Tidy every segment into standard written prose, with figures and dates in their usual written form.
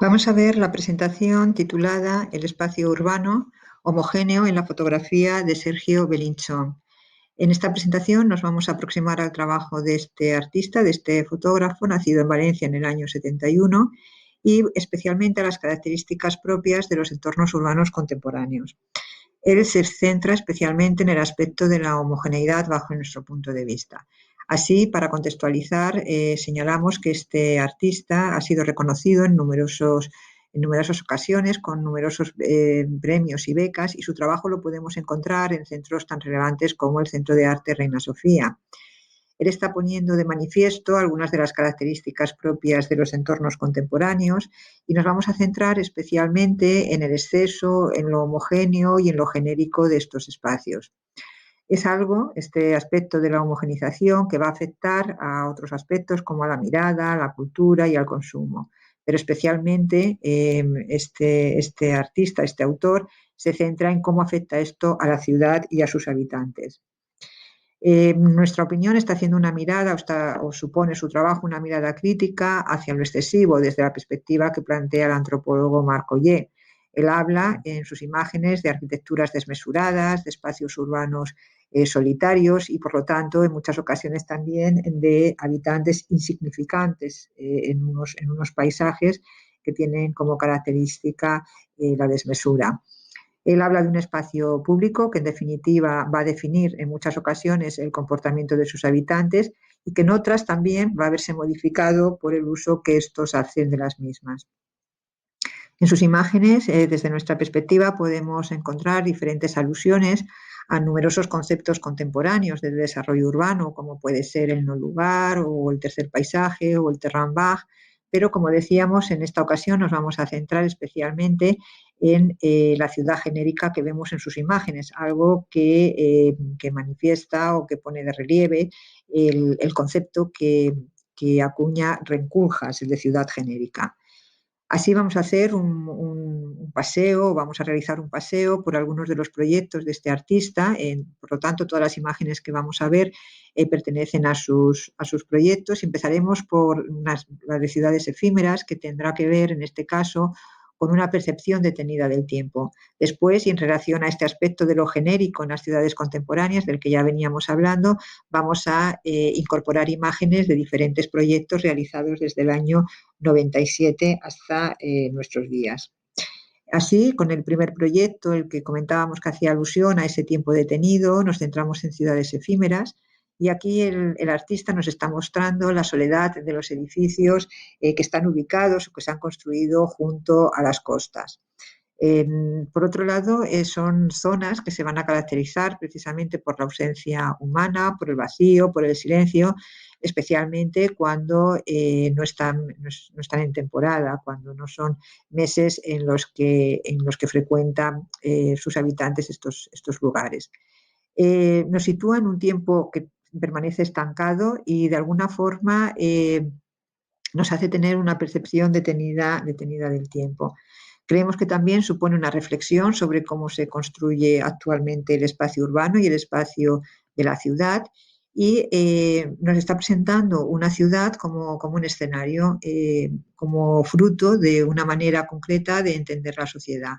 Vamos a ver la presentación titulada El espacio urbano homogéneo en la fotografía de Sergio Belinchón. En esta presentación nos vamos a aproximar al trabajo de este artista, de este fotógrafo, nacido en Valencia en el año 71, y especialmente a las características propias de los entornos urbanos contemporáneos. Él se centra especialmente en el aspecto de la homogeneidad bajo nuestro punto de vista. Así, para contextualizar, señalamos que este artista ha sido reconocido en numerosas ocasiones con numerosos premios y becas, y su trabajo lo podemos encontrar en centros tan relevantes como el Centro de Arte Reina Sofía. Él está poniendo de manifiesto algunas de las características propias de los entornos contemporáneos y nos vamos a centrar especialmente en el exceso, en lo homogéneo y en lo genérico de estos espacios. Es algo, este aspecto de la homogenización, que va a afectar a otros aspectos como a la mirada, a la cultura y al consumo. Pero especialmente este artista, este autor, se centra en cómo afecta esto a la ciudad y a sus habitantes. Nuestra opinión está haciendo una mirada o supone su trabajo una mirada crítica hacia lo excesivo desde la perspectiva que plantea el antropólogo Marc Ollé. Él habla en sus imágenes de arquitecturas desmesuradas, de espacios urbanos solitarios y, por lo tanto, en muchas ocasiones también de habitantes insignificantes en unos paisajes que tienen como característica la desmesura. Él habla de un espacio público que, en definitiva, va a definir en muchas ocasiones el comportamiento de sus habitantes y que en otras también va a verse modificado por el uso que estos hacen de las mismas. En sus imágenes, desde nuestra perspectiva, podemos encontrar diferentes alusiones a numerosos conceptos contemporáneos del desarrollo urbano, como puede ser el no lugar o el tercer paisaje o el terrambag, pero como decíamos, en esta ocasión nos vamos a centrar especialmente en la ciudad genérica que vemos en sus imágenes, algo que manifiesta o que pone de relieve el concepto que acuña Renculjas, el de ciudad genérica. Así vamos a hacer un paseo, vamos a realizar un paseo por algunos de los proyectos de este artista. Por lo tanto, todas las imágenes que vamos a ver pertenecen a sus proyectos. Empezaremos por las de ciudades efímeras, que tendrá que ver, en este caso, con una percepción detenida del tiempo. Después, y en relación a este aspecto de lo genérico en las ciudades contemporáneas, del que ya veníamos hablando, vamos a incorporar imágenes de diferentes proyectos realizados desde el año 97 hasta nuestros días. Así, con el primer proyecto, el que comentábamos que hacía alusión a ese tiempo detenido, nos centramos en ciudades efímeras, y aquí el artista nos está mostrando la soledad de los edificios que están ubicados o que se han construido junto a las costas. Por otro lado, son zonas que se van a caracterizar precisamente por la ausencia humana, por el vacío, por el silencio, especialmente cuando no están en temporada, cuando no son meses en los que frecuentan sus habitantes estos lugares. Nos sitúa en un tiempo que permanece estancado y, de alguna forma, nos hace tener una percepción detenida del tiempo. Creemos que también supone una reflexión sobre cómo se construye actualmente el espacio urbano y el espacio de la ciudad, y nos está presentando una ciudad como un escenario, como fruto de una manera concreta de entender la sociedad.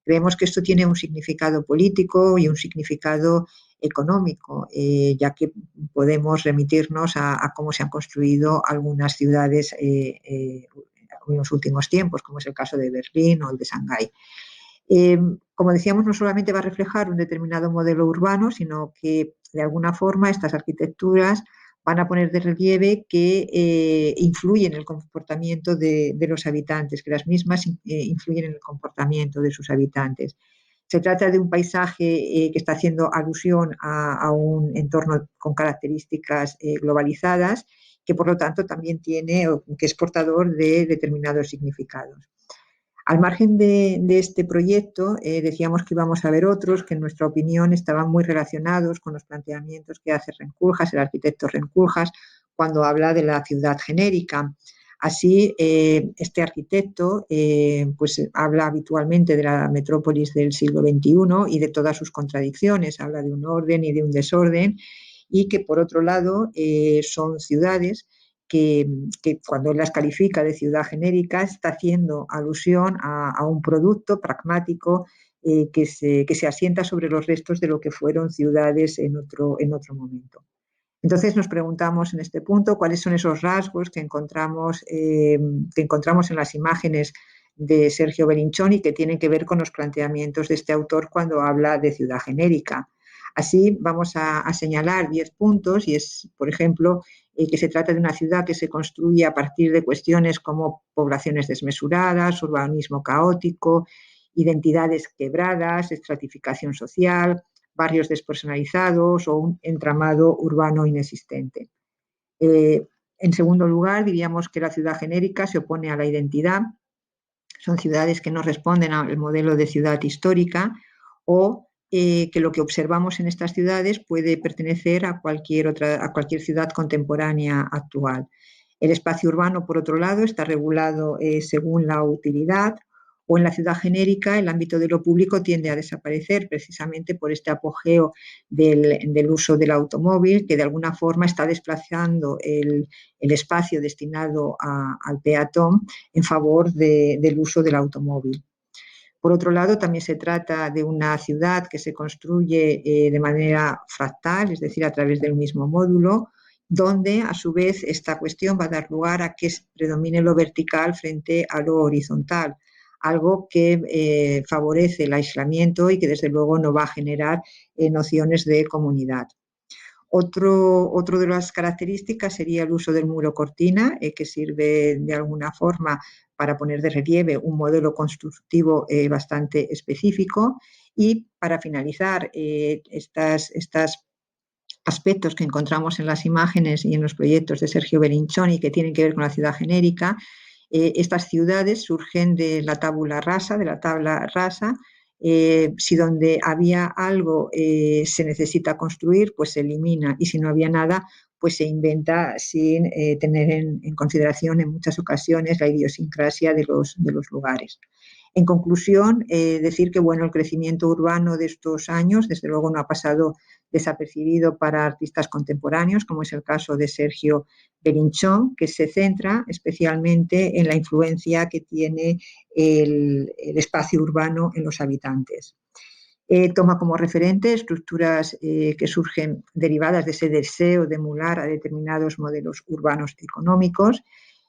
Creemos que esto tiene un significado político y un significado económico, ya que podemos remitirnos a cómo se han construido algunas ciudades en los últimos tiempos, como es el caso de Berlín o el de Shanghái. Como decíamos, no solamente va a reflejar un determinado modelo urbano, sino que, de alguna forma, estas arquitecturas van a poner de relieve que influyen en el comportamiento de los habitantes, que las mismas influyen en el comportamiento de sus habitantes. Se trata de un paisaje que está haciendo alusión a un entorno con características globalizadas, que por lo tanto también que es portador de determinados significados. Al margen de este proyecto, decíamos que íbamos a ver otros que, en nuestra opinión, estaban muy relacionados con los planteamientos que hace Renculjas, el arquitecto Renculjas, cuando habla de la ciudad genérica. Así, este arquitecto pues habla habitualmente de la metrópolis del siglo XXI y de todas sus contradicciones. Habla de un orden y de un desorden, y que, por otro lado, son ciudades que cuando él las califica de ciudad genérica está haciendo alusión a un producto pragmático que se asienta sobre los restos de lo que fueron ciudades en otro momento. Entonces nos preguntamos en este punto cuáles son esos rasgos que encontramos en las imágenes de Sergio Berinchón y que tienen que ver con los planteamientos de este autor cuando habla de ciudad genérica. Así vamos a señalar 10 puntos y es, por ejemplo, que se trata de una ciudad que se construye a partir de cuestiones como poblaciones desmesuradas, urbanismo caótico, identidades quebradas, estratificación social, barrios despersonalizados o un entramado urbano inexistente. En segundo lugar, diríamos que la ciudad genérica se opone a la identidad. Son ciudades que no responden al modelo de ciudad histórica o que lo que observamos en estas ciudades puede pertenecer a cualquier ciudad contemporánea actual. El espacio urbano, por otro lado, está regulado según la utilidad, o en la ciudad genérica el ámbito de lo público tiende a desaparecer precisamente por este apogeo del uso del automóvil, que de alguna forma está desplazando el espacio destinado al peatón en favor del uso del automóvil. Por otro lado, también se trata de una ciudad que se construye de manera fractal, es decir, a través del mismo módulo, donde a su vez esta cuestión va a dar lugar a que predomine lo vertical frente a lo horizontal, algo que favorece el aislamiento y que desde luego no va a generar nociones de comunidad. Otro de las características sería el uso del muro cortina, que sirve de alguna forma para poner de relieve un modelo constructivo bastante específico. Y para finalizar, estos aspectos que encontramos en las imágenes y en los proyectos de Sergio Berinchón y que tienen que ver con la ciudad genérica, estas ciudades surgen de la tabla rasa. Si donde había algo se necesita construir, pues se elimina, y si no había nada, pues se inventa sin tener en consideración en muchas ocasiones la idiosincrasia de los lugares. En conclusión, decir que bueno, el crecimiento urbano de estos años desde luego no ha pasado desapercibido para artistas contemporáneos, como es el caso de Sergio Berinchón, que se centra especialmente en la influencia que tiene el espacio urbano en los habitantes. Toma como referente estructuras que surgen derivadas de ese deseo de emular a determinados modelos urbanos económicos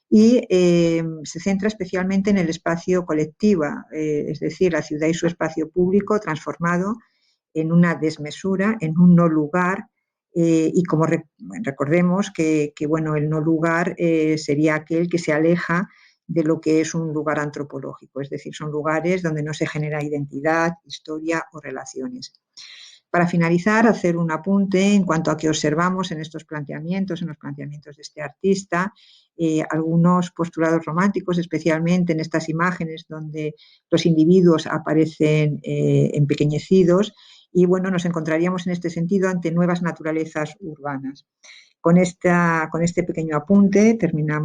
y se centra especialmente en el espacio colectivo, es decir, la ciudad y su espacio público transformado en una desmesura, en un no lugar, y como recordemos que bueno, el no lugar sería aquel que se aleja de lo que es un lugar antropológico, es decir, son lugares donde no se genera identidad, historia o relaciones. Para finalizar, hacer un apunte en cuanto a que observamos en estos planteamientos, en los planteamientos de este artista, algunos postulados románticos, especialmente en estas imágenes donde los individuos aparecen empequeñecidos, y bueno, nos encontraríamos en este sentido ante nuevas naturalezas urbanas. Con este pequeño apunte terminamos.